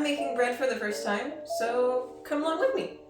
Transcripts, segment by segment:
making bread for the first time, so come along with me.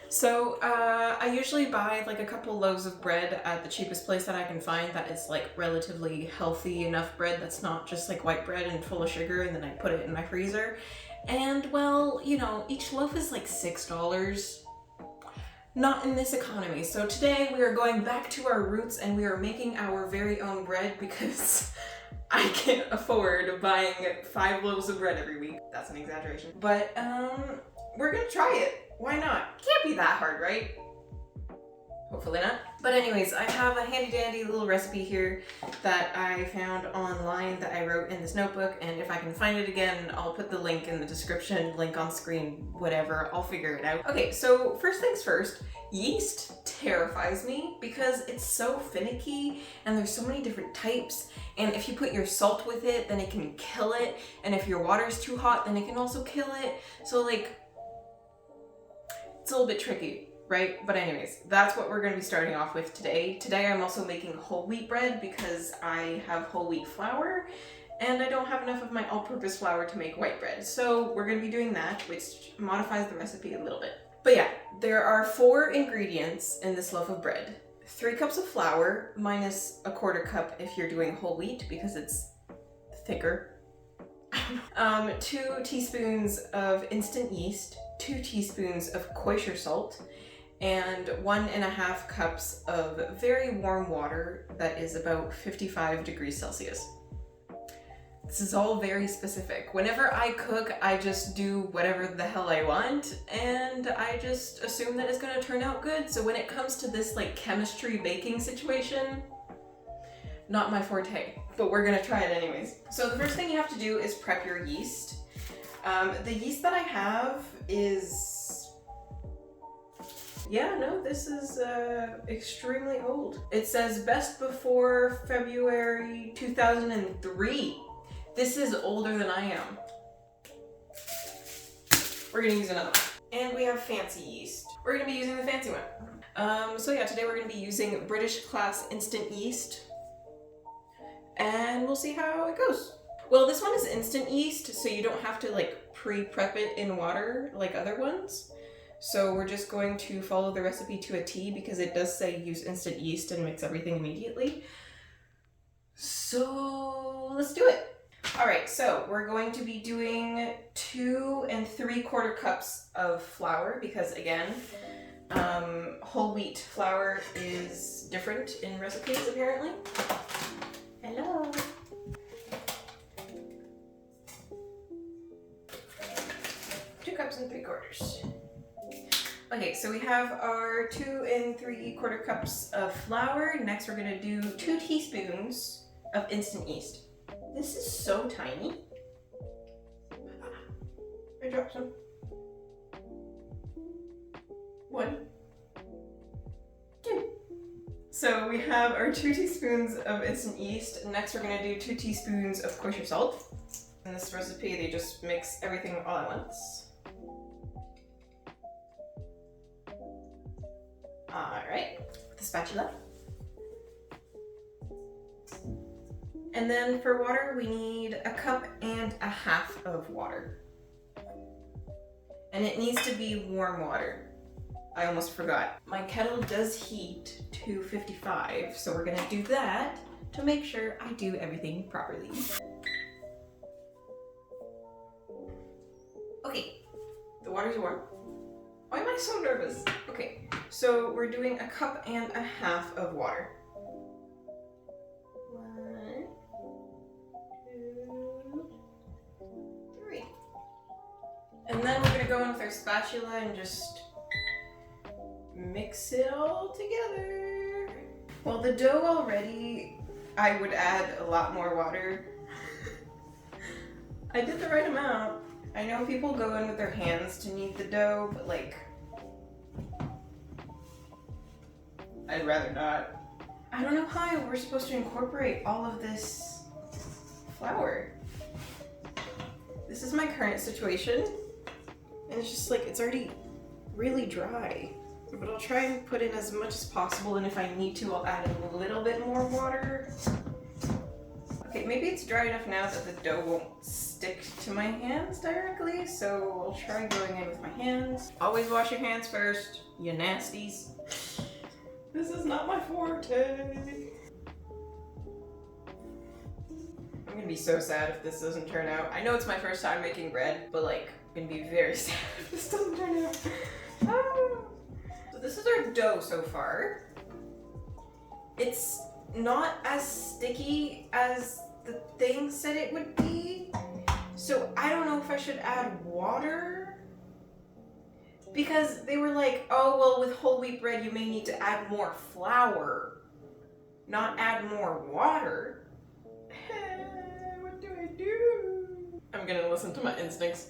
So I usually buy like a couple loaves of bread at the cheapest place that I can find that is like relatively healthy enough bread that's not just like white bread and full of sugar, and then I put it in my freezer. And well, you know, each loaf is like $6. Not in this economy. So today we are going back to our roots and we are making our very own bread because I can't afford buying 5 loaves of bread every week. That's an exaggeration. But we're gonna try it. Why not? Can't be that hard, right? Hopefully not. But anyways, I have a handy dandy little recipe here that I found online that I wrote in this notebook, and if I can find it again, I'll put the link in the description, link on screen, whatever, I'll figure it out. Okay, so first things first, yeast terrifies me because it's so finicky and there's so many different types, and if you put your salt with it, then it can kill it, and if your water's too hot, then it can also kill it. So like, it's a little bit tricky, right? But anyways, that's what we're going to be starting off with today. Today I'm also making whole wheat bread because I have whole wheat flour and I don't have enough of my all-purpose flour to make white bread. So we're going to be doing that, which modifies the recipe a little bit. But yeah, there are 4 ingredients in this loaf of bread. 3 cups of flour minus a 1/4 cup if you're doing whole wheat because it's thicker. 2 teaspoons of instant yeast, 2 teaspoons of kosher salt, and 1.5 cups of very warm water that is about 55 degrees Celsius. This is all very specific. Whenever I cook, I just do whatever the hell I want, and I just assume that it's gonna turn out good. So when it comes to this like chemistry baking situation, not my forte, but we're gonna try it anyways. So the first thing you have to do is prep your yeast. The yeast that I have is, yeah, no, this is extremely old. It says best before February 2003. This is older than I am. We're gonna use another one. And we have fancy yeast. We're gonna be using the fancy one. So yeah, today we're gonna be using British class instant yeast. And we'll see how it goes. Well, this one is instant yeast, so you don't have to like pre-prep it in water like other ones. So we're just going to follow the recipe to a T because it does say use instant yeast and mix everything immediately. So let's do it. All right, so we're going to be doing 2 3/4 cups of flour because again, whole wheat flour is different in recipes apparently. Hello. 2 cups and 3/4. Okay, so we have our 2 3/4 cups of flour. Next we're gonna do 2 teaspoons of instant yeast. This is so tiny. I dropped some. 1, 2. So we have our 2 teaspoons of instant yeast. Next we're gonna do 2 teaspoons of kosher salt. In this recipe, they just mix everything all at once. All right, with the spatula. And then for water, we need 1.5 cups of water. And it needs to be warm water. I almost forgot. My kettle does heat to 55, so we're gonna do that to make sure I do everything properly. Okay, the water's warm. Why am I so nervous? Okay, so we're doing 1.5 cups of water. 1, 2, 3. And then we're gonna go in with our spatula and just mix it all together. Well, the dough already, I would add a lot more water. I did the right amount. I know people go in with their hands to knead the dough, but like, I'd rather not. I don't know how we're supposed to incorporate all of this flour. This is my current situation, and it's just like, it's already really dry. But I'll try and put in as much as possible, and if I need to, I'll add a little bit more water. Okay, maybe it's dry enough now that the dough won't stick to my hands directly, so I'll try going in with my hands. Always wash your hands first, you nasties. This is not my forte. I'm gonna be so sad if this doesn't turn out. I know it's my first time making bread, but like, I'm gonna be very sad if this doesn't turn out. Oh. So this is our dough so far. It's not as sticky as the thing said it would be. So I don't know if I should add water. Because they were like, oh, well, with whole wheat bread, you may need to add more flour, not add more water. What do I do? I'm gonna listen to my instincts.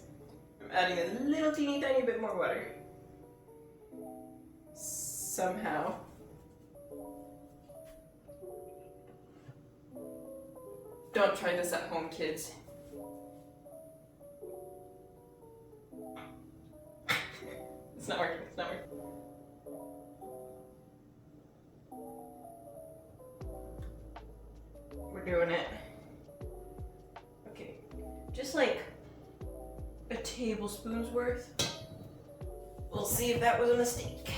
I'm adding a little teeny tiny bit more water. Somehow. Don't try this at home, kids. It's not working, it's not working. We're doing it. Okay, just like a tablespoon's worth. We'll see if that was a mistake.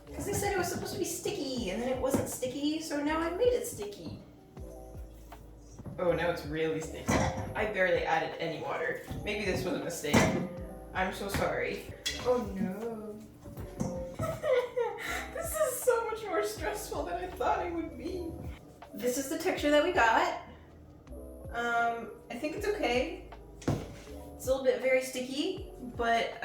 Because they said it was supposed to be sticky, and then it wasn't sticky, so now I made it sticky. Oh, now it's really sticky. I barely added any water. Maybe this was a mistake. I'm so sorry. Oh no. This is so much more stressful than I thought it would be. This is the texture that we got. I think it's okay. It's a little bit very sticky, but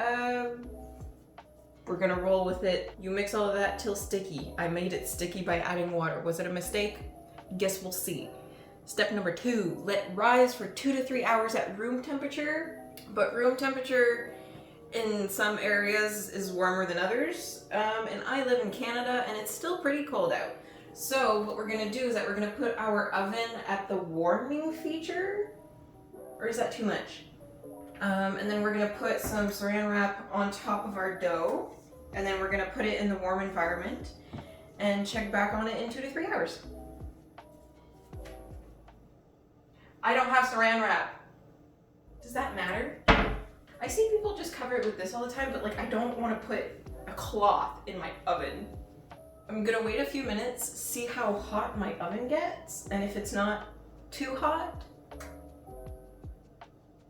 we're gonna roll with it. You mix all of that till sticky. I made it sticky by adding water. Was it a mistake? Guess we'll see. Step number 2, let rise for 2 to 3 hours at room temperature. But room temperature in some areas is warmer than others. And I live in Canada and it's still pretty cold out. So what we're gonna do is that we're gonna put our oven at the warming feature. Or is that too much? And then we're gonna put some saran wrap on top of our dough. And then we're gonna put it in the warm environment and check back on it in 2 to 3 hours. I don't have saran wrap. Does that matter? I see people just cover it with this all the time, but like I don't want to put a cloth in my oven. I'm gonna wait a few minutes, see how hot my oven gets, and if it's not too hot,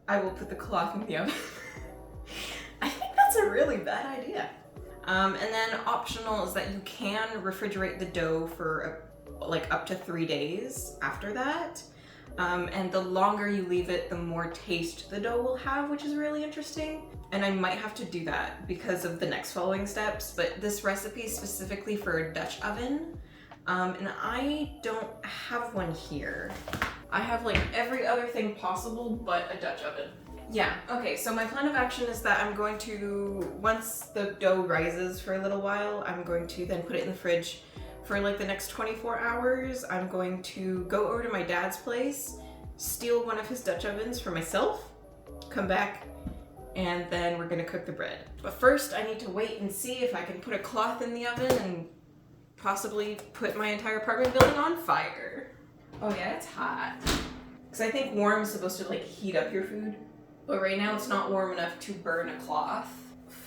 I will put the cloth in the oven. I think that's a really bad idea. And then optional is that you can refrigerate the dough for like up to 3 days after that. And the longer you leave it, the more taste the dough will have, which is really interesting. And I might have to do that because of the next following steps, but this recipe is specifically for a Dutch oven. And I don't have one here. I have like every other thing possible but a Dutch oven. Yeah, okay, so my plan of action is that I'm going to, once the dough rises for a little while, I'm going to then put it in the fridge for like the next 24 hours. I'm going to go over to my dad's place, steal one of his Dutch ovens for myself, come back, and then we're gonna cook the bread. But first I need to wait and see if I can put a cloth in the oven and possibly put my entire apartment building on fire. Oh yeah, it's hot. Because I think warm is supposed to like heat up your food, but right now it's not warm enough to burn a cloth.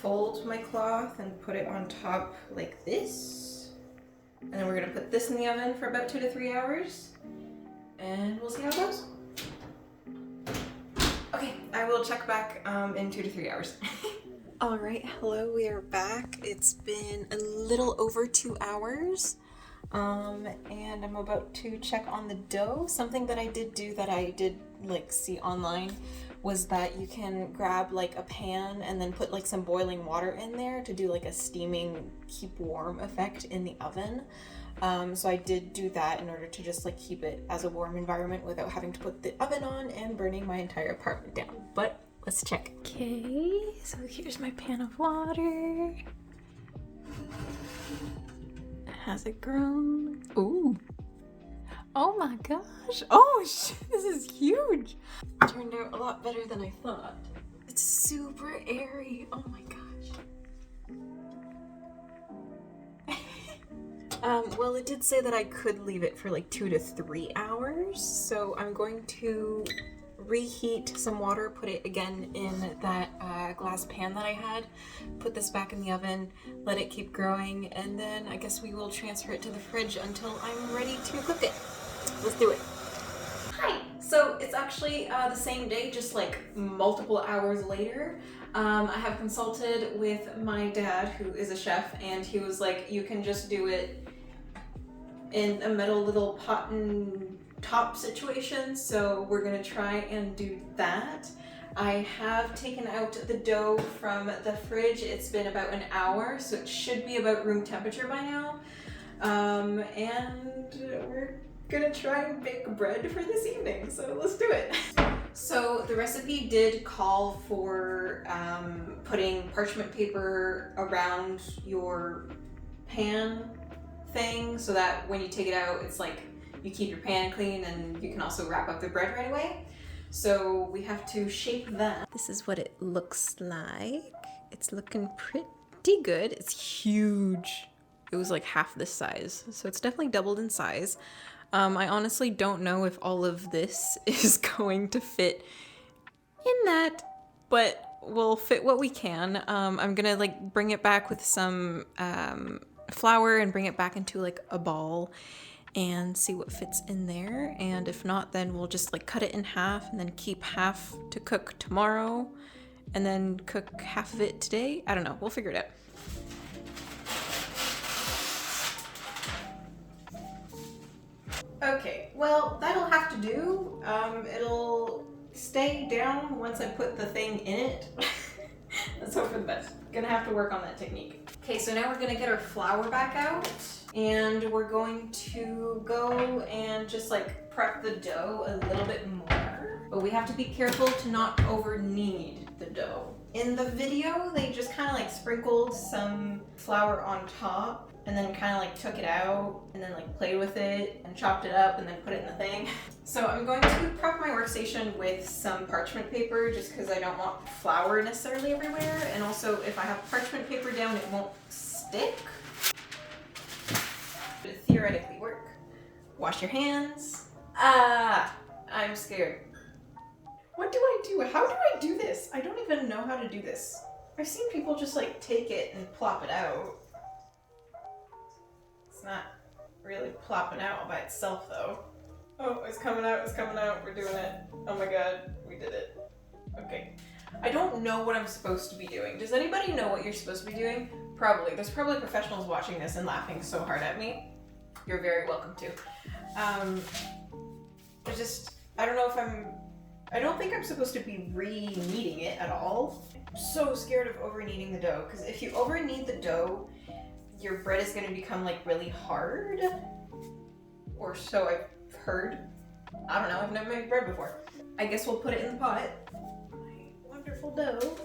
Fold my cloth and put it on top like this. And then we're gonna put this in the oven for about 2 to 3 hours, and we'll see how it goes. Okay, I will check back in 2 to 3 hours. All right, hello, we are back. It's been a little over 2 hours, and I'm about to check on the dough. Something that I did do that I did like see online was that you can grab like a pan and then put like some boiling water in there to do like a steaming keep warm effect in the oven. So I did do that in order to just like keep it as a warm environment without having to put the oven on and burning my entire apartment down. But let's check. Okay, so here's my pan of water. Has it grown? Ooh. Oh my gosh. Oh shit, this is huge. It turned out a lot better than I thought. It's super airy. Oh my gosh. Well, it did say that I could leave it for like 2 to 3 hours, so I'm going to reheat some water, put it again in that glass pan that I had, put this back in the oven, let it keep growing, and then I guess we will transfer it to the fridge until I'm ready to cook it. Let's do it. Hi! So it's actually the same day, just like multiple hours later. I have consulted with my dad, who is a chef, and he was like, you can just do it in a metal little pot and top situation, so we're gonna try and do that. I have taken out the dough from the fridge. It's been about an hour, so it should be about room temperature by now. And we're gonna try and bake bread for this evening, so let's do it. So the recipe did call for putting parchment paper around your pan thing so that when you take it out, it's like you keep your pan clean and you can also wrap up the bread right away. So we have to shape that. This is what it looks like. It's looking pretty good. It's huge. It was like half this size, so it's definitely doubled in size. I honestly don't know if all of this is going to fit in that, but we'll fit what we can. I'm gonna like bring it back with some flour and bring it back into like a ball and see what fits in there. And if not, then we'll just like cut it in half and then keep half to cook tomorrow and then cook half of it today. I don't know, we'll figure it out. Okay, well, that'll have to do. It'll stay down once I put the thing in it. Let's hope for the best. Gonna have to work on that technique. Okay, so now we're gonna get our flour back out and we're going to go and just like prep the dough a little bit more. But we have to be careful to not over knead the dough. In the video, they just kind of like sprinkled some flour on top and then kind of like took it out and then like played with it and chopped it up and then put it in the thing. So I'm going to prep my workstation with some parchment paper just because I don't want flour necessarily everywhere. And also if I have parchment paper down, it won't stick. But it theoretically work. Wash your hands. I'm scared. What do I do? How do I do this? I don't even know how to do this. I've seen people just like take it and plop it out. It's not really plopping out by itself though. Oh, it's coming out, we're doing it. Oh my god, we did it. Okay. I don't know what I'm supposed to be doing. Does anybody know what you're supposed to be doing? Probably. There's probably professionals watching this and laughing so hard at me. You're very welcome to. I don't know if I don't think I'm supposed to be re-kneading it at all. I'm so scared of over-kneading the dough, because if you over-knead the dough, your bread is going to become like really hard. Or so I've heard. I don't know, I've never made bread before. I guess we'll put it in the pot. My wonderful dough.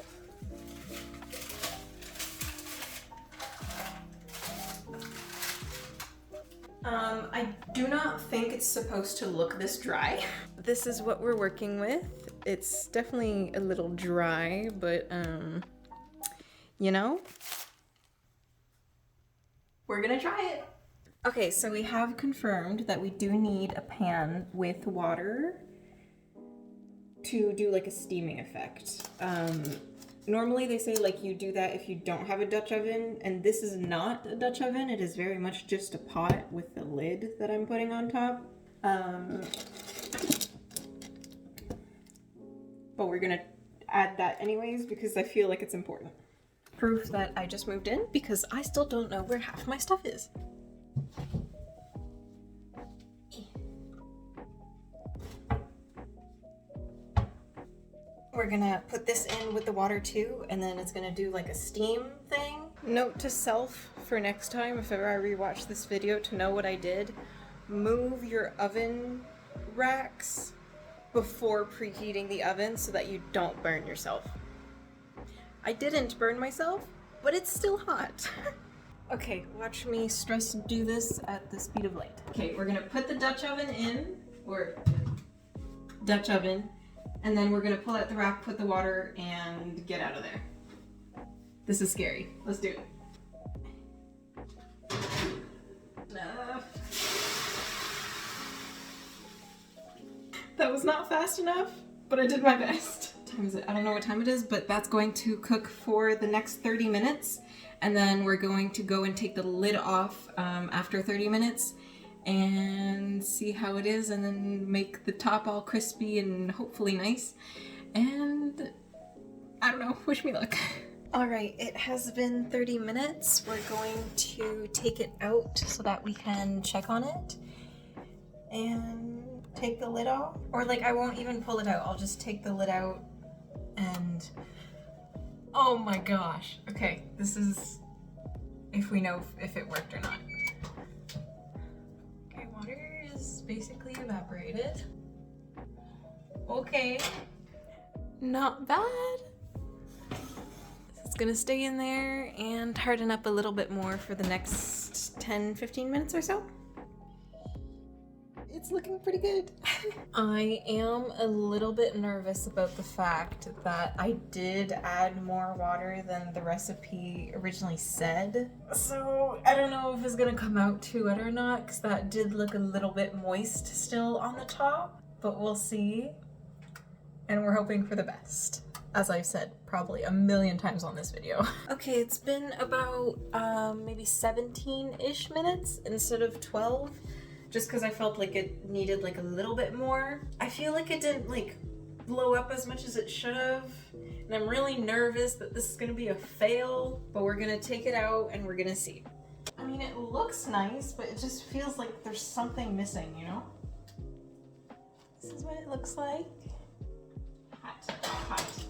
I do not think it's supposed to look this dry. This is what we're working with. It's definitely a little dry, but you know, we're gonna try it. Okay, so we have confirmed that we do need a pan with water to do like a steaming effect. Normally they say like you do that if you don't have a Dutch oven, and this is not a Dutch oven. It is very much just a pot with the lid that I'm putting on top. But we're gonna add that anyways because I feel like it's important. Proof that I just moved in because I still don't know where half my stuff is. We're gonna put this in with the water too, and then it's gonna do like a steam thing. Note to self for next time, if ever I rewatch this video, to know what I did. Move your oven racks before preheating the oven so that you don't burn yourself. I didn't burn myself, but it's still hot. Okay, watch me stress do this at the speed of light. Okay, we're gonna put the Dutch oven in, or Dutch oven, and then we're gonna pull out the rack, put the water, and get out of there. This is scary. Let's do it. No. That was not fast enough, but I did my best. What time is it? I don't know what time it is, but that's going to cook for the next 30 minutes. And then we're going to go and take the lid off after 30 minutes and see how it is, and then make the top all crispy and hopefully nice. And I don't know, wish me luck. All right, it has been 30 minutes. We're going to take it out so that we can check on it and take the lid off. Or like, I won't even pull it out. I'll just take the lid out and, oh my gosh. Okay, this is if we know if it worked or not. Okay, water is basically evaporated. Okay, not bad. It's gonna stay in there and harden up a little bit more for the next 10-15 minutes or so. It's looking pretty good. I am a little bit nervous about the fact that I did add more water than the recipe originally said. So I don't know if it's gonna come out too wet or not, because that did look a little bit moist still on the top, but we'll see. And we're hoping for the best, as I've said probably a million times on this video. Okay, it's been about maybe 17-ish minutes instead of 12. Just because I felt like it needed like a little bit more. I feel like it didn't like blow up as much as it should have. And I'm really nervous that this is gonna be a fail, but we're gonna take it out and we're gonna see. I mean, it looks nice, but it just feels like there's something missing, you know? This is what it looks like. Hot, hot,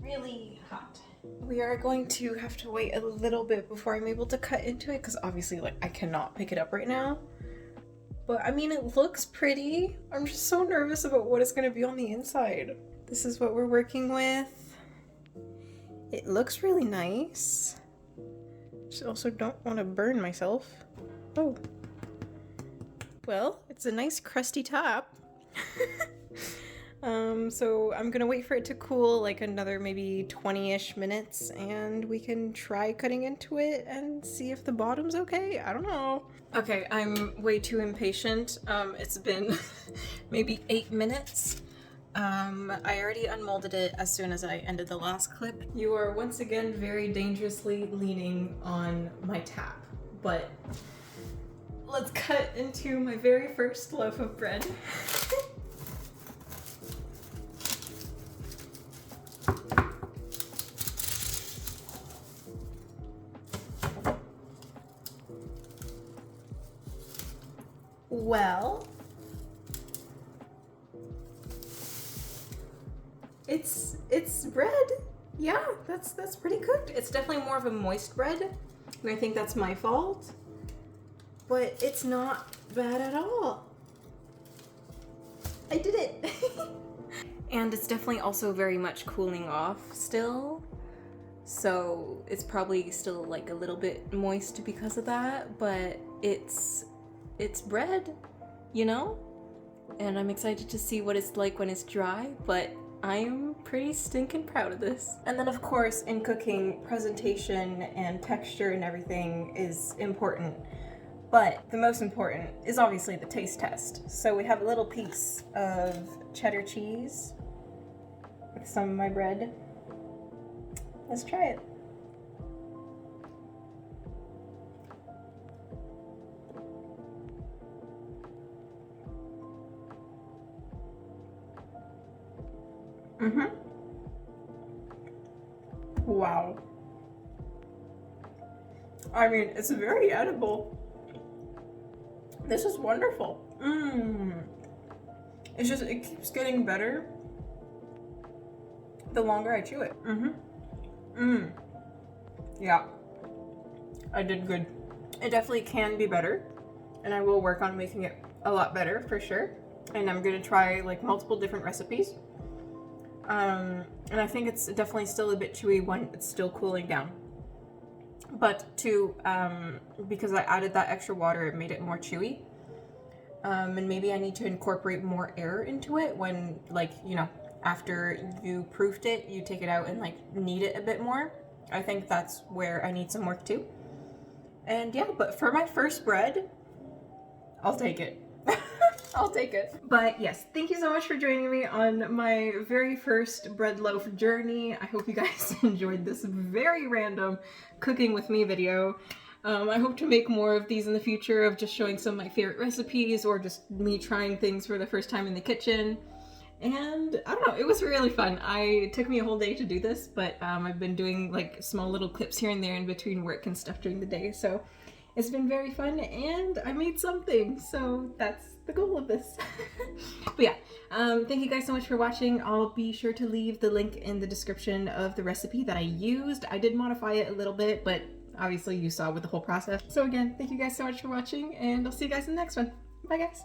really hot. We are going to have to wait a little bit before I'm able to cut into it, because obviously like I cannot pick it up right now. But I mean, it looks pretty. I'm just so nervous about what it's gonna be on the inside. This is what we're working with. It looks really nice. Just also don't want to burn myself. Oh. Well, it's a nice crusty top. So I'm gonna wait for it to cool like another maybe 20-ish minutes, and we can try cutting into it and see if the bottom's okay. I don't know. Okay, I'm way too impatient. It's been maybe 8 minutes. I already unmolded it as soon as I ended the last clip. You are once again very dangerously leaning on my tap, but let's cut into my very first loaf of bread. Well, it's bread. Yeah, that's pretty cooked. It's definitely more of a moist bread, and I think that's my fault. But it's not bad at all. I did it. And it's definitely also very much cooling off still. So it's probably still like a little bit moist because of that, but it's bread, you know? And I'm excited to see what it's like when it's dry, but I'm pretty stinking proud of this. And then of course, in cooking, presentation and texture and everything is important. But the most important is obviously the taste test. So we have a little piece of cheddar cheese with some of my bread. Let's try it. Wow. I mean, it's very edible. This is wonderful. It's just, it keeps getting better the longer I chew it. Yeah. I did good. It definitely can be better, and I will work on making it a lot better for sure. And I'm gonna try like multiple different recipes. And I think it's definitely still a bit chewy when it's still cooling down. But because I added that extra water, it made it more chewy. And maybe I need to incorporate more air into it when, like, you know, after you proofed it, you take it out and like knead it a bit more. I think that's where I need some work too. And yeah, but for my first bread, I'll take it. I'll take it. But yes, thank you so much for joining me on my very first bread loaf journey. I hope you guys enjoyed this very random cooking with me video. I hope to make more of these in the future, of just showing some of my favorite recipes or just me trying things for the first time in the kitchen. And I don't know, it was really fun. It took me a whole day to do this, but I've been doing like small little clips here and there in between work and stuff during the day. So it's been very fun and I made something. So that's the goal of this. But yeah, thank you guys so much for watching. I'll be sure to leave the link in the description of the recipe that I used. I did modify it a little bit, but obviously you saw with the whole process. So again, thank you guys so much for watching and I'll see you guys in the next one. Bye guys.